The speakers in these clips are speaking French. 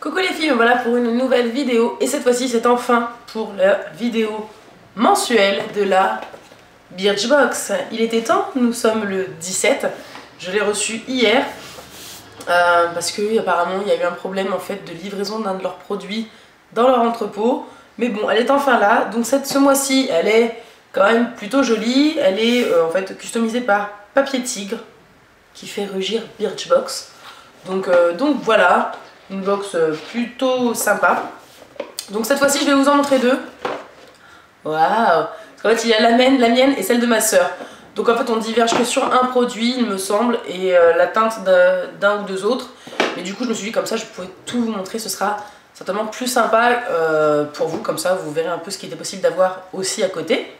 Coucou les filles, me voilà pour une nouvelle vidéo et cette fois-ci c'est enfin pour la vidéo mensuelle de la Birchbox. Il était temps, nous sommes le 17, je l'ai reçu hier parce que apparemment il y a eu un problème en fait de livraison d'un de leurs produits dans leur entrepôt. Mais bon, elle est enfin là, donc ce mois-ci elle est quand même plutôt jolie, elle est en fait customisée par Papier Tigre qui fait rugir Birchbox. Donc voilà, une box plutôt sympa. Donc cette fois-ci je vais vous en montrer deux. Waouh! Parce qu'en fait il y a la mienne et celle de ma soeur. Donc en fait on diverge que sur un produit il me semble et la teinte d'un ou deux autres. Mais du coup je me suis dit comme ça je pouvais tout vous montrer, ce sera certainement plus sympa pour vous. Comme ça vous verrez un peu ce qui était possible d'avoir aussi à côté.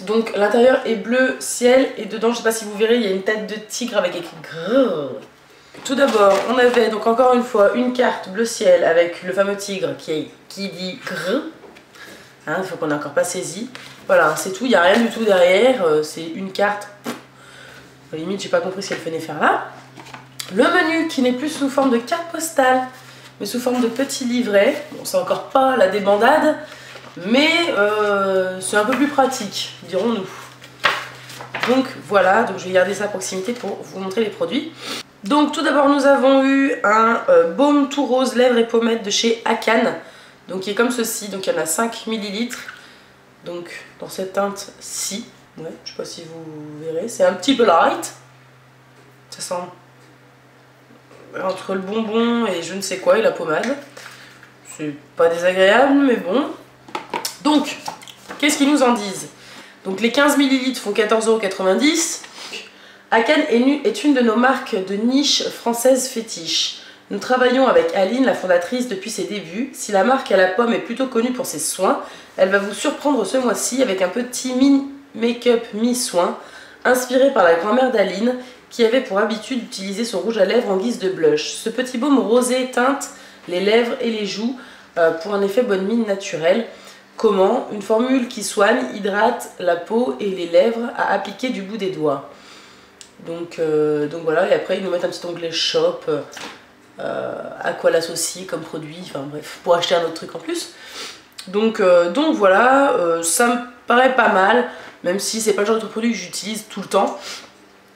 Donc l'intérieur est bleu ciel et dedans je sais pas si vous verrez il y a une tête de tigre avec écrit grrr. Tout d'abord on avait donc encore une fois une carte bleu ciel avec le fameux tigre qui dit grrr. Hein, il faut qu'on n'ait encore pas saisi. Voilà, c'est tout, il n'y a rien du tout derrière, c'est une carte. À la limite j'ai pas compris ce qu'elle venait faire là. Le menu qui n'est plus sous forme de carte postale mais sous forme de petit livret. Bon c'est encore pas la débandade mais c'est un peu plus pratique dirons-nous. Donc voilà, donc je vais garder ça à proximité pour vous montrer les produits. Donc tout d'abord nous avons eu un baume tout rose lèvres et pommettes de chez Akan. Donc qui est comme ceci, donc il y en a 5 ml. Donc dans cette teinte-ci, ouais, je sais pas si vous verrez, c'est un petit peu light. Ça sent entre le bonbon et je ne sais quoi et la pommade. C'est pas désagréable mais bon. Donc, qu'est-ce qu'ils nous en disent? Donc les 15 ml font 14,90 €. Akan est une de nos marques de niche française fétiche. Nous travaillons avec Aline, la fondatrice, depuis ses débuts. Si la marque à la pomme est plutôt connue pour ses soins, elle va vous surprendre ce mois-ci avec un petit make-up mi-soin, inspiré par la grand-mère d'Aline, qui avait pour habitude d'utiliser son rouge à lèvres en guise de blush. Ce petit baume rosé teinte les lèvres et les joues pour un effet bonne mine naturel. Comment? Une formule qui soigne, hydrate la peau et les lèvres à appliquer du bout des doigts. Donc voilà, et après ils nous mettent un petit onglet shop, à quoi l'associer comme produit, enfin bref, pour acheter un autre truc en plus. Donc voilà, ça me paraît pas mal, même si c'est pas le genre de produit que j'utilise tout le temps.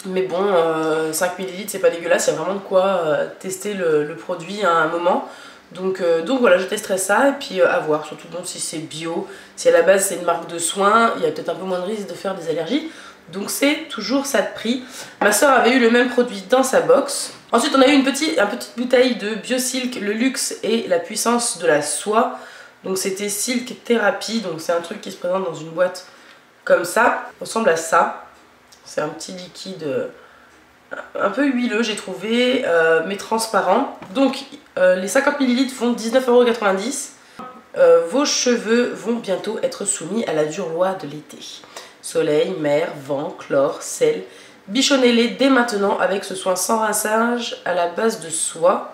Mais bon, 5 ml c'est pas dégueulasse, il y a vraiment de quoi tester le produit à un moment. Donc voilà, je testerai ça et puis à voir, surtout bon, si c'est bio, si à la base c'est une marque de soins, il y a peut-être un peu moins de risque de faire des allergies. Donc c'est toujours ça de prix. Ma soeur avait eu le même produit dans sa box. Ensuite on a eu une petite bouteille de Biosilk, le luxe et la puissance de la soie. Donc c'était Silk Therapy, donc c'est un truc qui se présente dans une boîte comme ça. Ça ressemble à ça. C'est un petit liquide un peu huileux j'ai trouvé, mais transparent. Donc les 50 ml font 19,90 €. Vos cheveux vont bientôt être soumis à la dure loi de l'été. Soleil, mer, vent, chlore, sel. Bichonnez-les dès maintenant avec ce soin sans rinçage à la base de soie.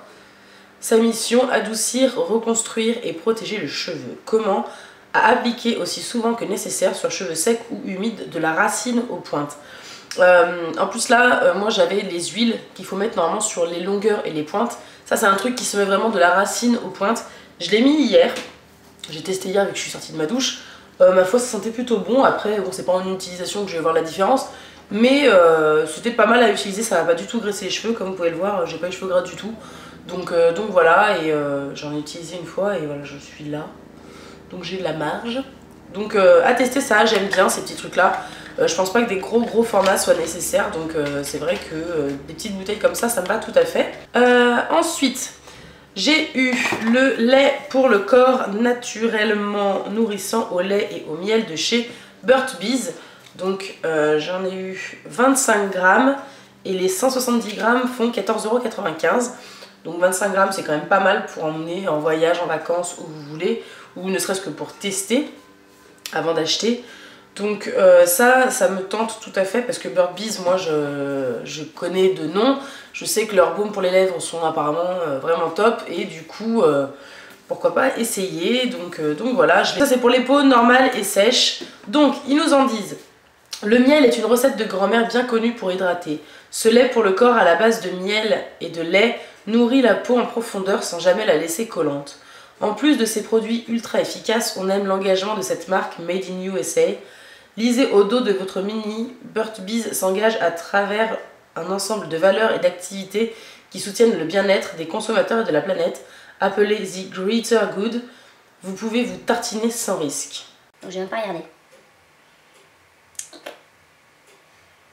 Sa mission, adoucir, reconstruire et protéger le cheveu. Comment? À appliquer aussi souvent que nécessaire sur cheveux secs ou humides de la racine aux pointes. En plus là, moi j'avais les huiles qu'il faut mettre normalement sur les longueurs et les pointes. Ça c'est un truc qui se met vraiment de la racine aux pointes. Je l'ai mis hier, j'ai testé hier vu que je suis sortie de ma douche. Ma foi ça sentait plutôt bon, après bon c'est pas en utilisation que je vais voir la différence. Mais c'était pas mal à utiliser, ça va pas du tout graisser les cheveux comme vous pouvez le voir, j'ai pas les cheveux gras du tout. Donc voilà, et j'en ai utilisé une fois et voilà je suis là. Donc j'ai de la marge. Donc à tester ça, j'aime bien ces petits trucs là. Je pense pas que des gros formats soient nécessaires, donc c'est vrai que des petites bouteilles comme ça me va tout à fait. Ensuite, j'ai eu le lait pour le corps naturellement nourrissant au lait et au miel de chez Burt's Bees. Donc j'en ai eu 25 grammes et les 170 grammes font 14,95 €. Donc 25 grammes c'est quand même pas mal pour emmener en voyage, en vacances, où vous voulez, ou ne serait-ce que pour tester avant d'acheter. Donc ça me tente tout à fait parce que Burt's Bees, moi je connais de nom. Je sais que leurs baumes pour les lèvres sont apparemment vraiment top et du coup pourquoi pas essayer. Donc voilà, ça c'est pour les peaux normales et sèches. Donc ils nous en disent Le miel est une recette de grand-mère bien connue pour hydrater. Ce lait pour le corps à la base de miel et de lait nourrit la peau en profondeur sans jamais la laisser collante. En plus de ces produits ultra efficaces, on aime l'engagement de cette marque Made in USA. Lisez au dos de votre mini, Burt's Bees s'engage à travers un ensemble de valeurs et d'activités qui soutiennent le bien-être des consommateurs et de la planète, appelé The Greater Good. Vous pouvez vous tartiner sans risque. Donc j'ai même pas regardé.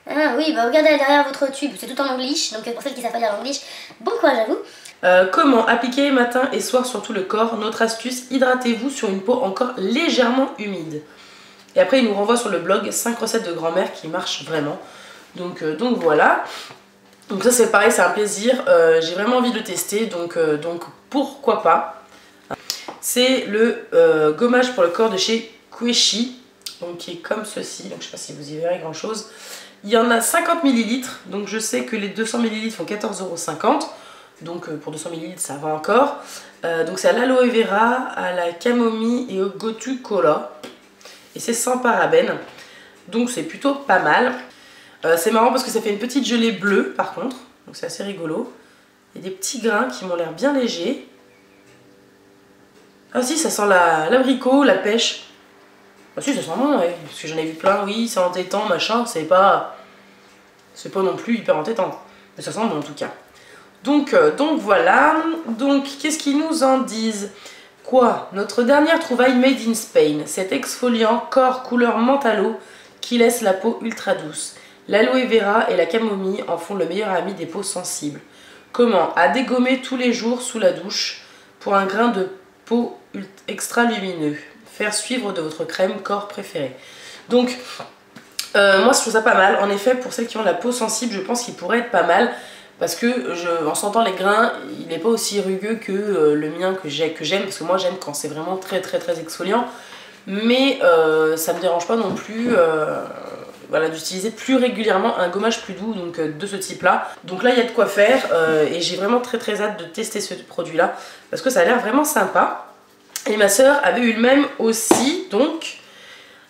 Ah oui, bah regardez derrière votre tube, c'est tout en anglais, donc pour celles qui savent pas lire l'anglais, bon courage à vous. Comment appliquer matin et soir sur tout le corps? Notre astuce, hydratez-vous sur une peau encore légèrement humide. Et après, il nous renvoie sur le blog 5 recettes de grand-mère qui marchent vraiment. Donc voilà. Donc ça c'est pareil, c'est un plaisir. J'ai vraiment envie de le tester, donc pourquoi pas. C'est le gommage pour le corps de chez Queshi, donc qui est comme ceci. Donc je sais pas si vous y verrez grand chose. Il y en a 50 ml, donc je sais que les 200 ml font 14,50 €. Donc pour 200 ml ça va encore. Donc c'est à l'aloe vera, à la camomille et au gotu kola. Et c'est sans parabènes. Donc c'est plutôt pas mal. C'est marrant parce que ça fait une petite gelée bleue par contre. Donc c'est assez rigolo. Il y a des petits grains qui m'ont l'air bien légers. Ah si, ça sent l'abricot, la pêche. Ah si, ça sent bon, ouais. Parce que j'en ai vu plein, oui, c'est entêtant, machin. C'est pas non plus hyper entêtant. Mais ça sent bon en tout cas. Donc voilà. Donc qu'est-ce qu'ils nous en disent? Quoi? Notre dernière trouvaille made in Spain. Cet exfoliant corps couleur mentalo qui laisse la peau ultra douce. L'aloe vera et la camomille en font le meilleur ami des peaux sensibles. Comment? À dégommer tous les jours sous la douche pour un grain de peau extra lumineux. Faire suivre de votre crème corps préférée. Donc, moi je trouve ça pas mal. En effet, pour celles qui ont la peau sensible, je pense qu'il pourrait être pas mal. Parce que en sentant les grains, il n'est pas aussi rugueux que le mien que j'aime. Parce que moi j'aime quand c'est vraiment très exfoliant. Mais ça me dérange pas non plus voilà, d'utiliser plus régulièrement un gommage plus doux donc, de ce type là. Donc là il y a de quoi faire et j'ai vraiment très hâte de tester ce produit là. Parce que ça a l'air vraiment sympa. Et ma soeur avait eu le même aussi. Donc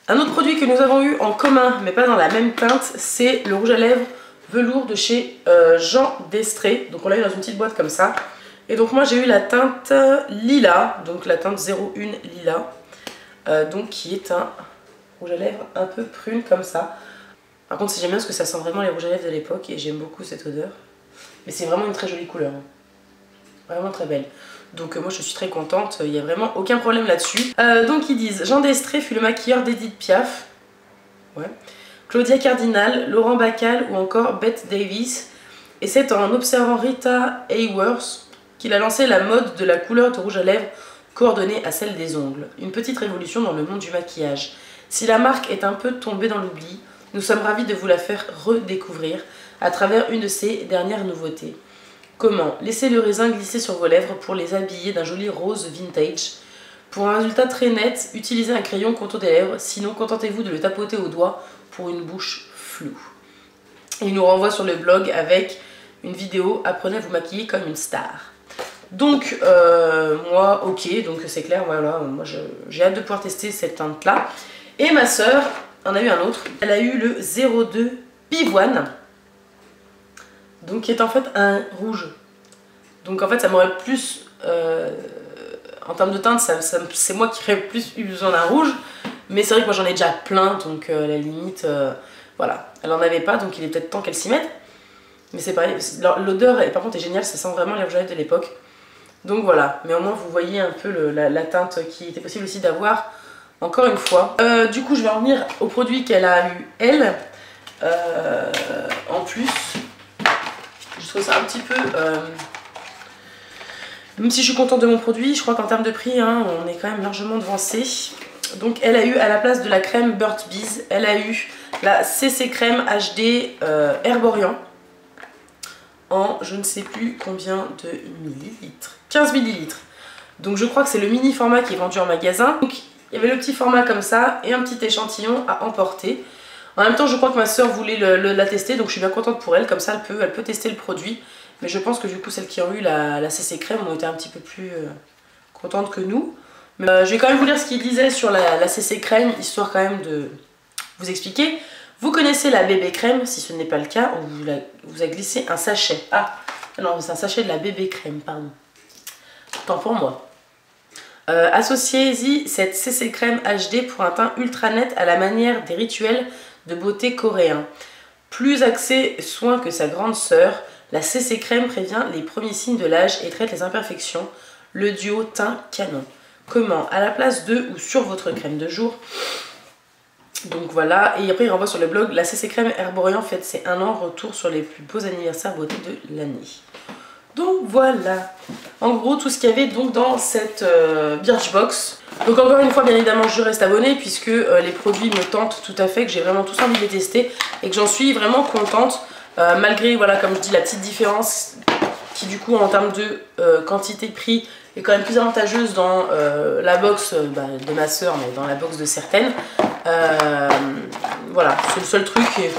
un autre produit que nous avons eu en commun mais pas dans la même teinte, c'est le rouge à lèvres velours de chez Jean d'Estrée. Donc on l'a eu dans une petite boîte comme ça. Et donc moi j'ai eu la teinte Lila, donc la teinte 01 Lila. Donc qui est un rouge à lèvres un peu prune comme ça. Par contre j'aime bien parce que ça sent vraiment les rouges à lèvres de l'époque et j'aime beaucoup cette odeur. Mais c'est vraiment une très jolie couleur. Vraiment très belle. Donc moi je suis très contente, il n'y a vraiment aucun problème là-dessus. Donc ils disent, Jean d'Estrée fut le maquilleur d'Edith Piaf. Ouais. Claudia Cardinal, Laurent Bacall ou encore Bette Davis. Et c'est en observant Rita Hayworth qu'il a lancé la mode de la couleur de rouge à lèvres coordonnée à celle des ongles. Une petite révolution dans le monde du maquillage. Si la marque est un peu tombée dans l'oubli, nous sommes ravis de vous la faire redécouvrir à travers une de ses dernières nouveautés. Comment? Laissez le raisin glisser sur vos lèvres pour les habiller d'un joli rose vintage. Pour un résultat très net, utilisez un crayon contour des lèvres, sinon contentez-vous de le tapoter au doigt pour une bouche floue. Et il nous renvoie sur le blog avec une vidéo « Apprenez à vous maquiller comme une star ». Donc moi ok, donc c'est clair, voilà, moi j'ai hâte de pouvoir tester cette teinte là. Et ma soeur en a eu un autre, elle a eu le 02 Pivoine, donc qui est en fait un rouge. Donc en fait ça m'aurait plus, en termes de teinte, c'est moi qui aurais plus eu besoin d'un rouge. Mais c'est vrai que moi j'en ai déjà plein, donc à la limite, voilà. Elle en avait pas, donc il est peut-être temps qu'elle s'y mette. Mais c'est pareil, l'odeur par contre est géniale, ça sent vraiment les rouges à lèvres de l'époque. Donc voilà, mais au moins vous voyez un peu la teinte qui était possible aussi d'avoir, encore une fois. Du coup je vais en venir au produit qu'elle a eu elle, en plus. Je trouve ça un petit peu... même si je suis contente de mon produit, je crois qu'en termes de prix, hein, on est quand même largement devancé. Donc elle a eu à la place de la crème Burt's Bees, elle a eu la CC Crème HD Herborian en je ne sais plus combien de millilitres, 15 millilitres. Donc je crois que c'est le mini format qui est vendu en magasin. Donc il y avait le petit format comme ça et un petit échantillon à emporter. En même temps je crois que ma soeur voulait la tester, donc je suis bien contente pour elle, comme ça elle peut tester le produit. Mais je pense que du coup celles qui ont eu la CC Crème ont été un petit peu plus contentes que nous. Mais, je vais quand même vous lire ce qu'il disait sur la CC Crème, histoire quand même de vous expliquer. Vous connaissez la bébé crème, si ce n'est pas le cas, on vous a glissé un sachet. Ah, non, c'est un sachet de la bébé crème, pardon. Tant pour moi. Associez-y cette CC crème HD pour un teint ultra net à la manière des rituels de beauté coréens. Plus axée soin que sa grande sœur, la CC crème prévient les premiers signes de l'âge et traite les imperfections. Le duo teint canon. Comment? À la place de ou sur votre crème de jour. Donc voilà, et après il renvoie sur le blog la CC crème Herborian fête ses 1 an, retour sur les plus beaux anniversaires beauté de l'année. Donc voilà, en gros tout ce qu'il y avait donc dans cette Birchbox. Donc encore une fois bien évidemment je reste abonnée puisque les produits me tentent tout à fait, que j'ai vraiment tous envie de les tester et que j'en suis vraiment contente malgré voilà comme je dis la petite différence qui du coup en termes de quantité-prix est quand même plus avantageuse dans la box de ma soeur mais dans la box de certaines. Voilà, c'est le seul truc et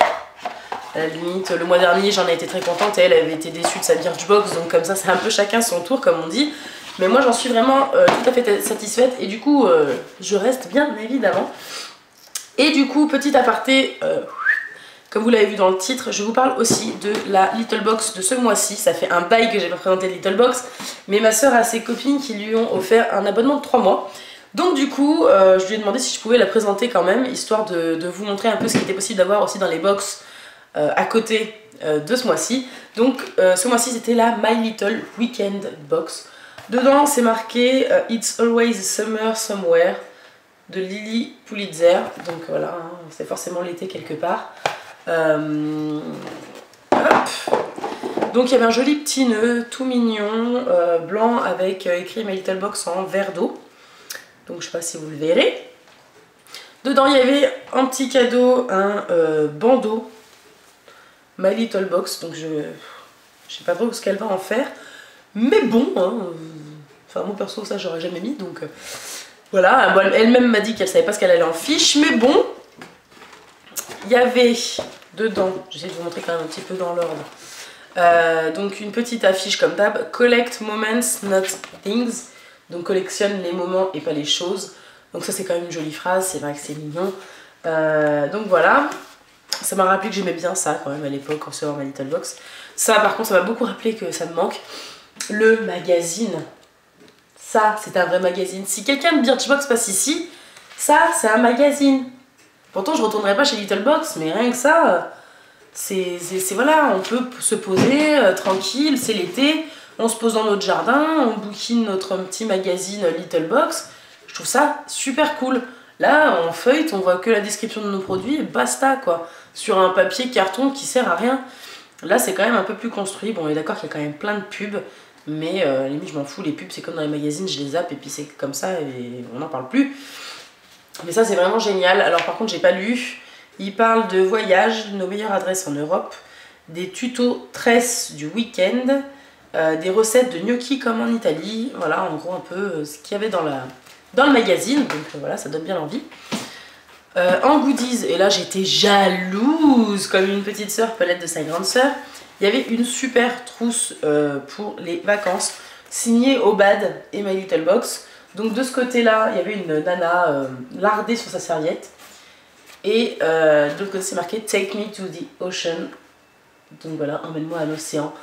à la limite le mois dernier j'en ai été très contente et elle avait été déçue de sa Birchbox, donc comme ça c'est un peu chacun son tour comme on dit, mais moi j'en suis vraiment tout à fait satisfaite et du coup je reste bien évidemment. Et du coup petit aparté, comme vous l'avez vu dans le titre, je vous parle aussi de la Little Box de ce mois-ci. Ça fait un bail que j'ai pas présenté de Little Box, mais ma soeur a ses copines qui lui ont offert un abonnement de 3 mois. Donc du coup, je lui ai demandé si je pouvais la présenter quand même, histoire de vous montrer un peu ce qui était possible d'avoir aussi dans les box à côté de ce mois-ci. Donc ce mois-ci c'était la My Little Weekend Box. Dedans c'est marqué It's Always Summer Somewhere de Lily Pulitzer. Donc voilà, hein, c'est forcément l'été quelque part. Donc il y avait un joli petit nœud tout mignon, blanc avec écrit My Little Box en verre d'eau. Donc je sais pas si vous le verrez. Dedans il y avait un petit cadeau, un bandeau My Little Box. Donc je sais pas trop ce qu'elle va en faire. Mais bon, hein, enfin moi perso ça j'aurais jamais mis. Donc voilà, bon, elle-même m'a dit qu'elle savait pas ce qu'elle allait en fiche. Mais bon, il y avait dedans, j'essaie de vous montrer quand même un petit peu dans l'ordre. Donc une petite affiche comme d'hab, Collect Moments Not Things. Donc collectionne les moments et pas les choses. Donc ça c'est quand même une jolie phrase, c'est vrai que c'est mignon. Donc voilà, ça m'a rappelé que j'aimais bien ça quand même à l'époque en recevant ma Little Box. Ça par contre ça m'a beaucoup rappelé que ça me manque. Le magazine, ça c'est un vrai magazine. Si quelqu'un de Birchbox passe ici, ça c'est un magazine. Pourtant je retournerai pas chez Little Box, mais rien que ça, c'est voilà, on peut se poser tranquille, c'est l'été. On se pose dans notre jardin, on bouquine notre petit magazine Little Box. Je trouve ça super cool. Là, on feuille, on voit que la description de nos produits et basta quoi. Sur un papier carton qui sert à rien. Là, c'est quand même un peu plus construit. Bon, on est d'accord qu'il y a quand même plein de pubs. Mais à la limite, je m'en fous. Les pubs, c'est comme dans les magazines, je les zappe et puis c'est comme ça et on n'en parle plus. Mais ça, c'est vraiment génial. Alors par contre, j'ai pas lu. Il parle de voyages, nos meilleures adresses en Europe, des tutos tresses du week-end. Des recettes de gnocchi comme en Italie, voilà en gros un peu ce qu'il y avait dans le magazine, donc voilà ça donne bien envie. En goodies, et là j'étais jalouse comme une petite sœur Paulette de sa grande sœur, il y avait une super trousse pour les vacances, signée Obad et My Little Box. Donc de ce côté là il y avait une nana lardée sur sa serviette, et de l'autre côté c'est marqué Take me to the ocean. Donc voilà, emmène-moi à l'océan.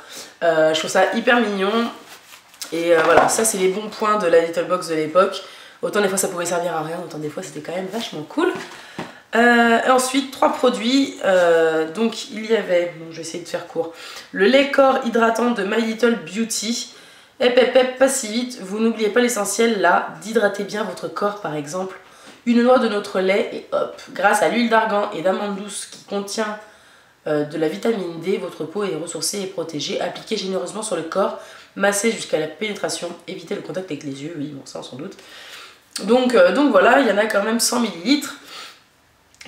Je trouve ça hyper mignon. Et voilà, ça c'est les bons points de la Little Box de l'époque. Autant des fois ça pouvait servir à rien, autant des fois c'était quand même vachement cool. Et ensuite, 3 produits. Donc il y avait, bon, je vais essayer de faire court, le lait corps hydratant de My Little Beauty. Pas si vite, vous n'oubliez pas l'essentiel là, d'hydrater bien votre corps par exemple. Une noix de notre lait et hop, grâce à l'huile d'argan et d'amande douce qui contient de la vitamine D, votre peau est ressourcée et protégée. Appliquez généreusement sur le corps, massez jusqu'à la pénétration, évitez le contact avec les yeux, oui bon ça sans doute. Donc voilà, il y en a quand même 100 ml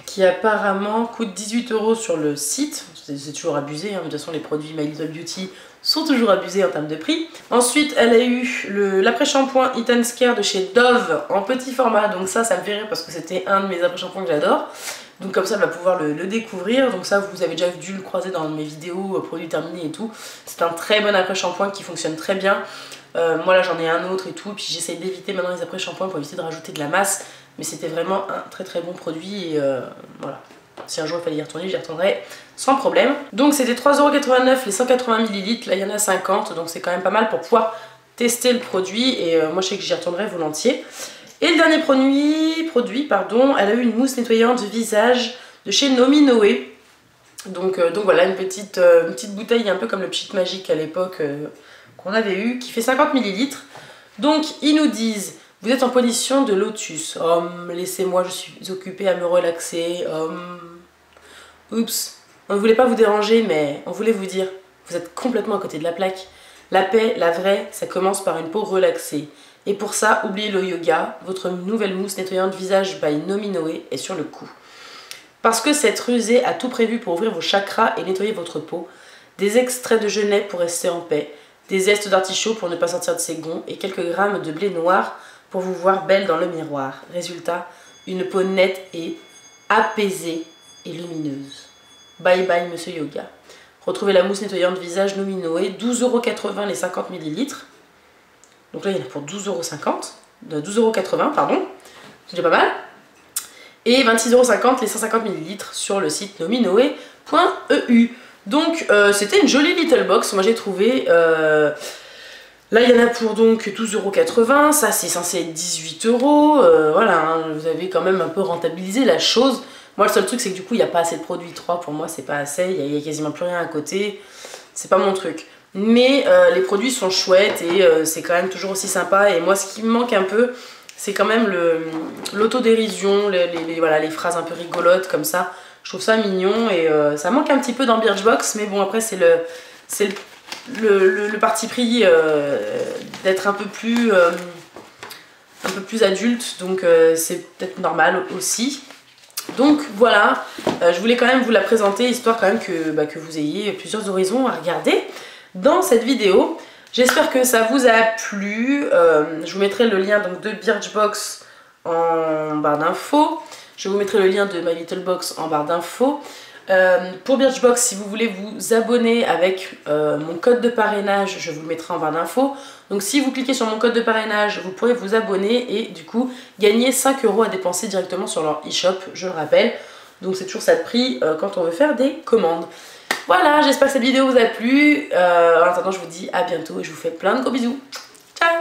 qui apparemment coûtent 18 € sur le site. C'est toujours abusé, hein. De toute façon les produits My Little Beauty sont toujours abusés en termes de prix. Ensuite elle a eu l'après-shampoing Eat and Care de chez Dove en petit format, donc ça me fait rire parce que c'était un de mes après-shampoings que j'adore. Donc comme ça elle va pouvoir le découvrir, donc ça vous avez déjà dû le croiser dans mes vidéos produits terminés et tout. C'est un très bon après-shampoing qui fonctionne très bien. Moi là j'en ai un autre et tout, puis j'essaie d'éviter maintenant les après-shampoings pour éviter de rajouter de la masse. Mais c'était vraiment un très très bon produit et voilà. Si un jour il fallait y retourner, j'y retournerai sans problème. Donc c'était 3,89 € les 180 ml, là il y en a 50, donc c'est quand même pas mal pour pouvoir tester le produit. Et moi je sais que j'y retournerai volontiers. Et le dernier produit, elle a eu une mousse nettoyante de visage de chez Nominoé. Donc voilà, une petite bouteille un peu comme le Pchit Magique à l'époque qu'on avait eu, qui fait 50 ml. Donc ils nous disent, vous êtes en position de lotus. Laissez-moi, je suis occupée à me relaxer. Oups, on ne voulait pas vous déranger, mais on voulait vous dire, vous êtes complètement à côté de la plaque. La paix, la vraie, ça commence par une peau relaxée. Et pour ça, oubliez le yoga, votre nouvelle mousse nettoyante visage by Nominoé est sur le coup. Parce que cette rusée a tout prévu pour ouvrir vos chakras et nettoyer votre peau. Des extraits de genêt pour rester en paix, des zestes d'artichaut pour ne pas sortir de ses gonds et quelques grammes de blé noir pour vous voir belle dans le miroir. Résultat, une peau nette et apaisée et lumineuse. Bye bye Monsieur Yoga. Retrouvez la mousse nettoyante visage Nominoé, 12,80 € les 50 ml. Donc là il y en a pour 12,50 €, 12,80 €, pardon. C'est déjà pas mal. Et 26,50 € les 150 ml sur le site nominoé.eu. Donc c'était une jolie little box, moi j'ai trouvé. Là il y en a pour donc 12,80 €, ça c'est censé être 18 €. Voilà, hein, vous avez quand même un peu rentabilisé la chose. Moi le seul truc c'est que du coup il n'y a pas assez de produits, 3 pour moi c'est pas assez, il y a quasiment plus rien à côté. C'est pas mon truc. Mais les produits sont chouettes et c'est quand même toujours aussi sympa. Et moi ce qui me manque un peu, c'est quand même l'autodérision, voilà, les phrases un peu rigolotes comme ça. Je trouve ça mignon et ça manque un petit peu dans Birchbox, mais bon après c'est le parti pris d'être un peu plus adulte, donc c'est peut-être normal aussi. Donc voilà, je voulais quand même vous la présenter, histoire quand même que vous ayez plusieurs horizons à regarder dans cette vidéo. J'espère que ça vous a plu. Je vous mettrai le lien donc, de Birchbox en barre d'infos. Je vous mettrai le lien de My Little Box en barre d'infos. Pour Birchbox, si vous voulez vous abonner avec mon code de parrainage, je vous le mettrai en barre d'infos. Donc si vous cliquez sur mon code de parrainage, vous pourrez vous abonner et du coup gagner 5 € à dépenser directement sur leur e-shop, je le rappelle. Donc c'est toujours ça de prix quand on veut faire des commandes. Voilà, j'espère que cette vidéo vous a plu. En attendant, je vous dis à bientôt et je vous fais plein de gros bisous. Ciao!